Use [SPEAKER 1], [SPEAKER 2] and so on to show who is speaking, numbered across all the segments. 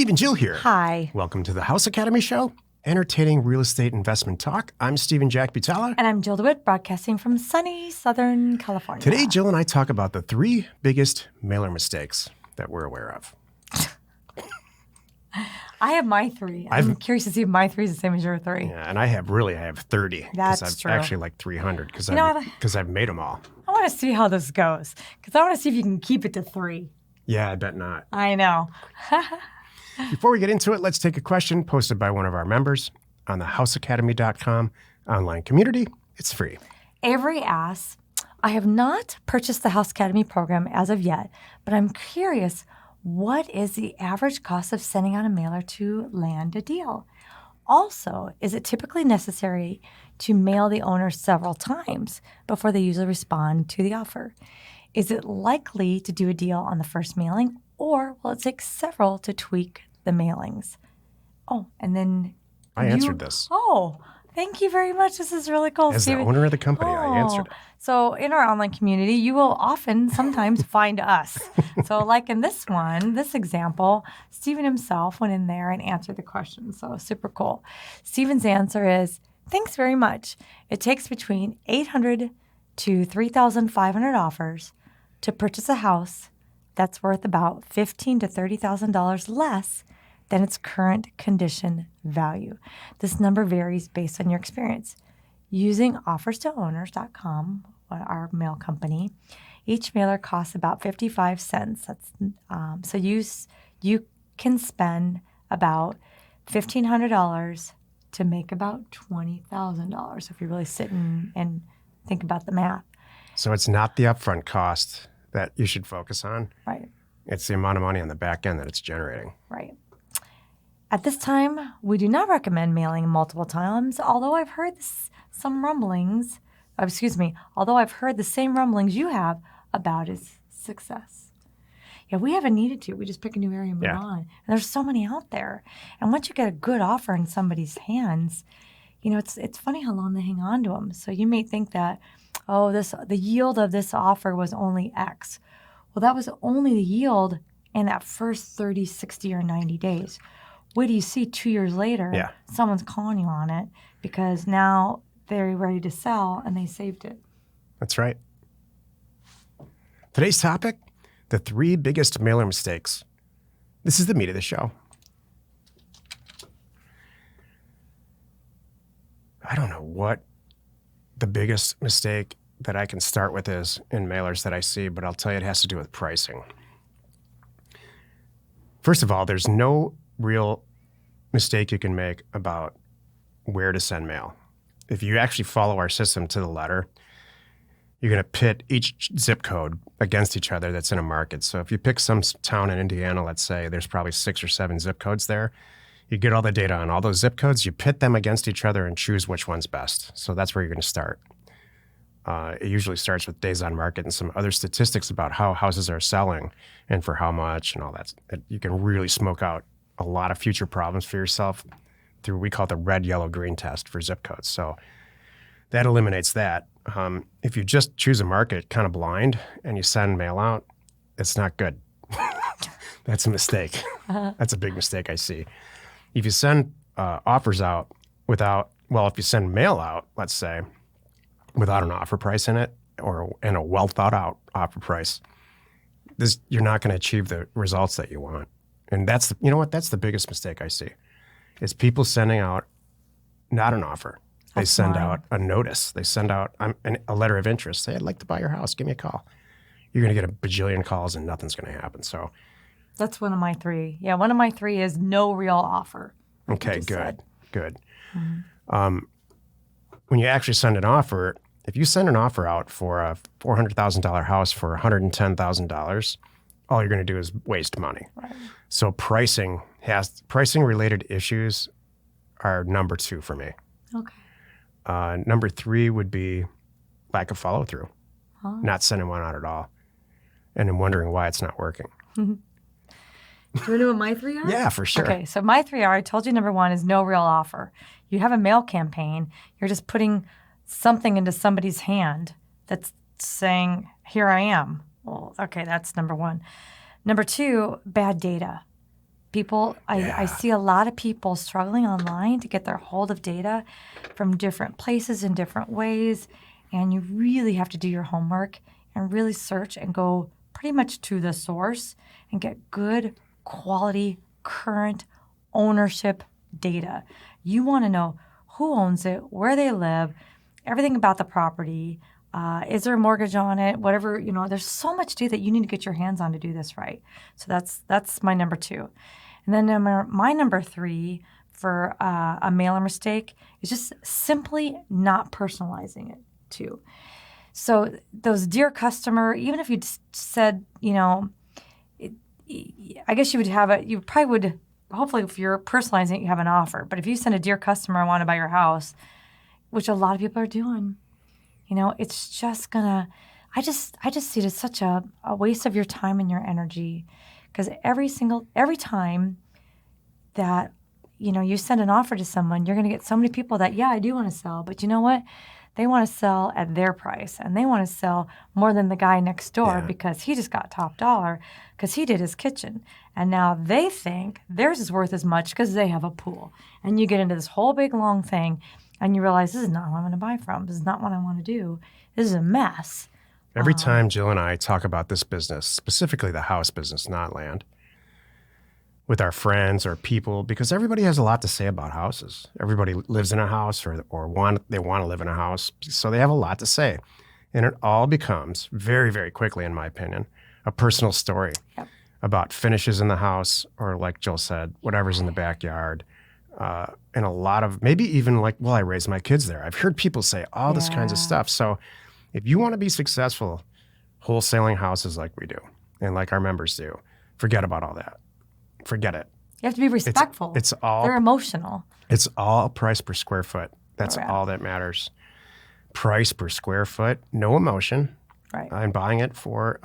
[SPEAKER 1] Steve and Jill here.
[SPEAKER 2] Hi.
[SPEAKER 1] Welcome to the House Academy Show, entertaining real estate investment talk. I'm Stephen Jack Butala.
[SPEAKER 2] And I'm Jill DeWitt, broadcasting from sunny Southern California.
[SPEAKER 1] Today, Jill and I talk about the 3 biggest mailer mistakes that we're aware of.
[SPEAKER 2] I have my 3. I'm curious to see if my 3 is the same as your 3.
[SPEAKER 1] Yeah, and I have 30.
[SPEAKER 2] That's true.
[SPEAKER 1] Actually like 300 because I've made them all.
[SPEAKER 2] I want to see how this goes because I want to see if you can keep it to 3.
[SPEAKER 1] Yeah, I bet not.
[SPEAKER 2] I know.
[SPEAKER 1] Before we get into it, let's take a question posted by one of our members on the houseacademy.com online community. It's free.
[SPEAKER 2] Avery asks, I have not purchased the House Academy program as of yet, but I'm curious, what is the average cost of sending out a mailer to land a deal? Also, is it typically necessary to mail the owner several times before they usually respond to the offer? Is it likely to do a deal on the first mailing, or will it take several to tweak the mailings? Oh, and then
[SPEAKER 1] I answered this.
[SPEAKER 2] Oh, thank you very much. This is really cool,
[SPEAKER 1] As
[SPEAKER 2] Steven.
[SPEAKER 1] the owner of the company, I answered it.
[SPEAKER 2] So in our online community, you will sometimes find us. So like in this example, Steven himself went in there and answered the question. So super cool. Steven's answer is, thanks very much. It takes between 800 to 3,500 offers to purchase a house that's worth about $15,000 to $30,000 less than its current condition value. This number varies based on your experience. Using offerstowners.com, our mail company, each mailer costs about 55 cents. That's so you can spend about $1,500 to make about $20,000 if you really sit and think about the math.
[SPEAKER 1] So it's not the upfront cost that you should focus on.
[SPEAKER 2] Right.
[SPEAKER 1] It's the amount of money on the back end that it's generating.
[SPEAKER 2] Right. At this time, we do not recommend mailing multiple times, although I've heard although I've heard the same rumblings you have about its success. Yeah, we haven't needed to. We just pick a new area and move on. And there's so many out there. And once you get a good offer in somebody's hands, it's funny how long they hang on to them. So you may think that, the yield of this offer was only X. Well, that was only the yield in that first 30, 60, or 90 days. What do you see 2 years later? Someone's calling you on it because now they're ready to sell and they saved it.
[SPEAKER 1] That's right. Today's topic, the 3 biggest mailer mistakes. This is the meat of the show. I don't know what the biggest mistake that I can start with is in mailers that I see, but I'll tell you it has to do with pricing. First of all, there's no real mistake you can make about where to send mail. If you actually follow our system to the letter, you're going to pit each zip code against each other that's in a market. So if you pick some town in Indiana, let's say, there's probably 6 or 7 zip codes there. You get all the data on all those zip codes, you pit them against each other and choose which one's best. So that's where you're going to start. It usually starts with days on market and some other statistics about how houses are selling and for how much and all that. You can really smoke out a lot of future problems for yourself through, we call it the red, yellow, green test for zip codes. So that eliminates that. If you just choose a market kind of blind and you send mail out, it's not good. That's a mistake. That's a big mistake I see. If you send offers out if you send mail out, let's say, without an offer price in it and a well thought out offer price, you're not going to achieve the results that you want. And that's the biggest mistake I see is people sending out not an offer. They send out a notice. They send out a letter of interest. Say, I'd like to buy your house. Give me a call. You're going to get a bajillion calls and nothing's going to happen. So
[SPEAKER 2] that's one of my 3. Yeah, one of my 3 is no real offer.
[SPEAKER 1] Okay, good. Mm-hmm. When you actually send an offer, if you send an offer out for a $400,000 house for $110,000, all you're going to do is waste money. Right. So pricing related issues are number 2 for me. Okay. Number 3 would be lack of follow through, not sending one out at all, and then wondering why it's not working.
[SPEAKER 2] Do you want to know what my 3 are?
[SPEAKER 1] Yeah, for sure.
[SPEAKER 2] Okay, so my 3 are, I told you number 1 is no real offer. You have a mail campaign, you're just putting something into somebody's hand that's saying, here I am. Well, okay, that's number 1. Number 2, bad data. People, I
[SPEAKER 1] Yeah.
[SPEAKER 2] see a lot of people struggling online to get their hold of data from different places in different ways. And you really have to do your homework and really search and go pretty much to the source and get good quality, current ownership data. You want to know who owns it, where they live, everything about the property. Is there a mortgage on it? Whatever, there's so much data that you need to get your hands on to do this right. So that's my number 2. And then my number 3 for a mailer mistake is just simply not personalizing it too. So those dear customer, even if you said, I guess you would have it. You probably would. Hopefully, if you're personalizing it, you have an offer. But if you send a dear customer, I want to buy your house, which a lot of people are doing, it's just gonna. I just see it as such a waste of your time and your energy, because every time that you send an offer to someone, you're gonna get so many people that I do want to sell, but you know what? They want to sell at their price, and they want to sell more than the guy next door because he just got top dollar because he did his kitchen. And now they think theirs is worth as much because they have a pool. And you get into this whole big long thing, and you realize this is not who I'm going to buy from. This is not what I want to do. This is a mess.
[SPEAKER 1] Every time Jill and I talk about this business, specifically the house business, not land, with our friends or people, because everybody has a lot to say about houses. Everybody lives in a house or they want to live in a house, so they have a lot to say. And it all becomes very, very quickly, in my opinion, a personal story about finishes in the house, or like Jill said, whatever's in the backyard. And a lot of, maybe even like, well, I raised my kids there. I've heard people say all this kinds of stuff. So if you want to be successful wholesaling houses like we do and like our members do, forget about all that. Forget it.
[SPEAKER 2] You have to be respectful. They're emotional.
[SPEAKER 1] It's all price per square foot. That's all that matters. Price per square foot, no emotion.
[SPEAKER 2] Right.
[SPEAKER 1] I'm buying it for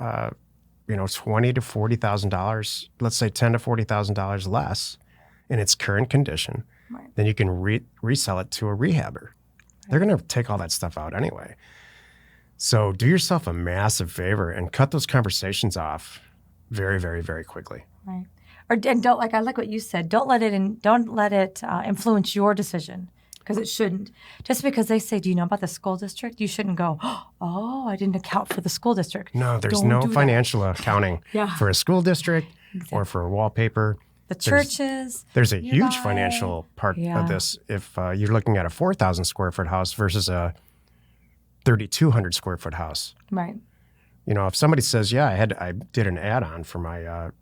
[SPEAKER 1] $20,000 to $40,000. Let's say $10,000 to $40,000 less in its current condition.
[SPEAKER 2] Right.
[SPEAKER 1] Then you can resell it to a rehabber. They're going to take all that stuff out anyway. So do yourself a massive favor and cut those conversations off very, very, very quickly.
[SPEAKER 2] Right. And don't, I like what you said. Don't let it influence your decision, because it shouldn't. Just because they say, "Do you know about the school district?" You shouldn't go, "Oh, I didn't account for the school district."
[SPEAKER 1] No, there's no financial accounting for a school district or for wallpaper.
[SPEAKER 2] The churches.
[SPEAKER 1] There's a huge financial part of this. If you're looking at a 4,000 square foot house versus a 3,200 square foot house,
[SPEAKER 2] right?
[SPEAKER 1] If somebody says, I did an add-on for my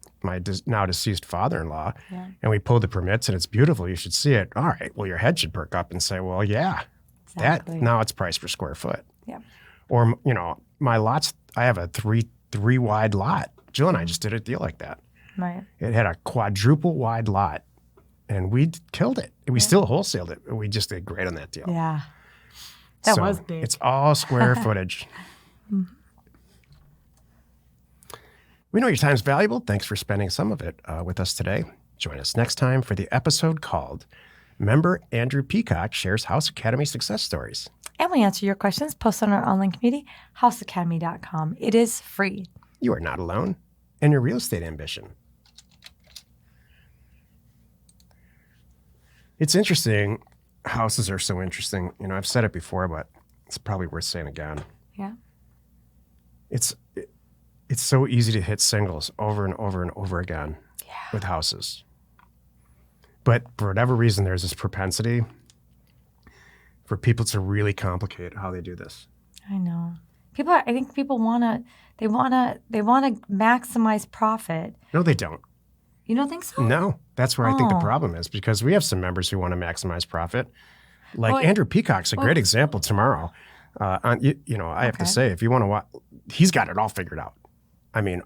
[SPEAKER 1] now deceased father-in-law, and we pulled the permits and it's beautiful, you should see it. All right, well, your head should perk up and say, well, that now it's price per square foot.
[SPEAKER 2] Yeah.
[SPEAKER 1] Or, my lots, I have a three wide lot. Jill and I just did a deal like that.
[SPEAKER 2] Right.
[SPEAKER 1] It had a quadruple wide lot, and we killed it. We still wholesaled it. We just did great on that deal.
[SPEAKER 2] Yeah. That was big.
[SPEAKER 1] It's all square footage. We know your time's valuable. Thanks for spending some of it with us today. Join us next time for the episode called Member Andrew Peacock Shares House Academy Success Stories.
[SPEAKER 2] And we answer your questions. Post on our online community, houseacademy.com. It is free.
[SPEAKER 1] You are not alone in your real estate ambition. It's interesting. Houses are so interesting. I've said it before, but it's probably worth saying again.
[SPEAKER 2] Yeah.
[SPEAKER 1] It's so easy to hit singles over and over and over again with houses. But for whatever reason, there's this propensity for people to really complicate how they do this.
[SPEAKER 2] I know. I think people want to maximize profit.
[SPEAKER 1] No, they don't.
[SPEAKER 2] You don't think so?
[SPEAKER 1] No, that's where I think the problem is, because we have some members who want to maximize profit. Like Andrew Peacock's a great example tomorrow. I have to say, if you want to watch, he's got it all figured out. I mean,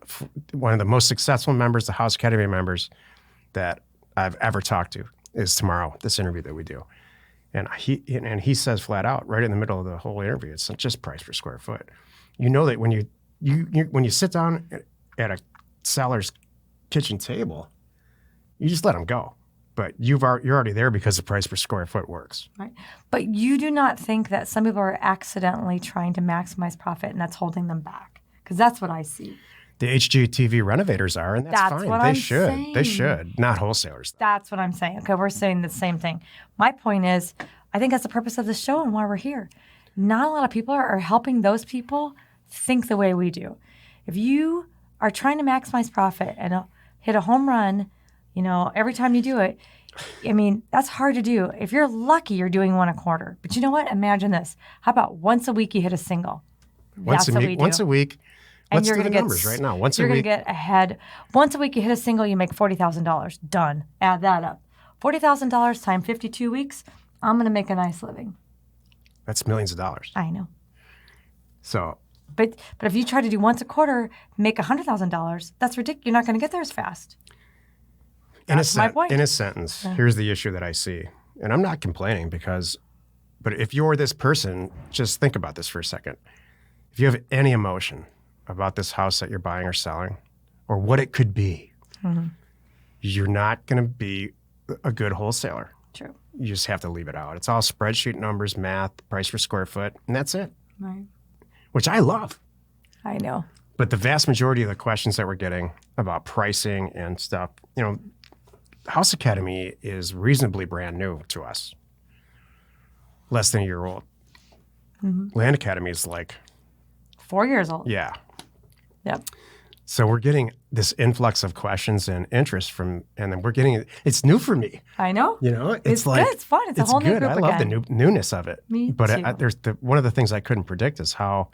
[SPEAKER 1] one of the most successful members, the House Academy members that I've ever talked to is tomorrow, this interview that we do. And he says flat out, right in the middle of the whole interview, it's not just price per square foot. You know that when you sit down at a seller's kitchen table, you just let them go. But you're already there because the price per square foot works.
[SPEAKER 2] Right. But you do not think that some people are accidentally trying to maximize profit and that's holding them back? Because that's what I see.
[SPEAKER 1] the HGTV renovators are, and that's fine.
[SPEAKER 2] what
[SPEAKER 1] They
[SPEAKER 2] I'm
[SPEAKER 1] should.
[SPEAKER 2] saying.
[SPEAKER 1] They should, not wholesalers.
[SPEAKER 2] That's what I'm saying. Okay, we're saying the same thing. My point is, I think that's the purpose of the show and why we're here. Not a lot of people are helping those people think the way we do. If you are trying to maximize profit and hit a home run, every time you do it, I mean, that's hard to do. If you're lucky, you're doing one a quarter. But you know what? Imagine this. How about once a week you hit a single?
[SPEAKER 1] Once a week. Let's do the numbers right now. Once a week.
[SPEAKER 2] You're going to get ahead. Once a week you hit a single, you make $40,000. Done. Add that up. $40,000 times 52 weeks, I'm going to make a nice living.
[SPEAKER 1] That's millions of dollars.
[SPEAKER 2] I know.
[SPEAKER 1] So.
[SPEAKER 2] But if you try to do once a quarter, make $100,000, that's ridiculous. You're not going to get there as fast. That's my point.
[SPEAKER 1] In a sentence, here's the issue that I see. And I'm not complaining but if you're this person, just think about this for a second. If you have any emotion about this house that you're buying or selling, or what it could be, you're not going to be a good wholesaler.
[SPEAKER 2] True.
[SPEAKER 1] You just have to leave it out. It's all spreadsheet numbers, math, price per square foot, and that's it.
[SPEAKER 2] Right.
[SPEAKER 1] Which I love.
[SPEAKER 2] I know.
[SPEAKER 1] But the vast majority of the questions that we're getting about pricing and stuff, House Academy is reasonably brand new to us. Less than a year old. Land Academy is like
[SPEAKER 2] 4 years old.
[SPEAKER 1] Yeah.
[SPEAKER 2] Yep.
[SPEAKER 1] So we're getting this influx of questions and interest and then it's new for me.
[SPEAKER 2] I know.
[SPEAKER 1] It's like,
[SPEAKER 2] good. It's fun. It's a whole new group
[SPEAKER 1] I love the newness of it.
[SPEAKER 2] Me
[SPEAKER 1] but
[SPEAKER 2] too.
[SPEAKER 1] There's one of the things I couldn't predict is how,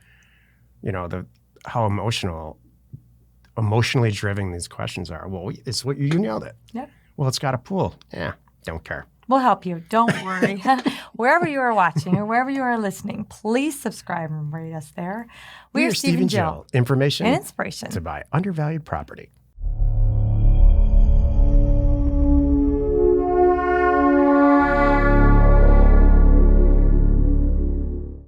[SPEAKER 1] how emotionally driven these questions are. Well, it's what you nailed it.
[SPEAKER 2] Yep.
[SPEAKER 1] Well, it's got a pool. Yeah, don't care.
[SPEAKER 2] We'll help you. Don't worry. Wherever you are watching or wherever you are listening, please subscribe and rate us there. We are Steve and Jill.
[SPEAKER 1] Information
[SPEAKER 2] and inspiration
[SPEAKER 1] to buy undervalued property.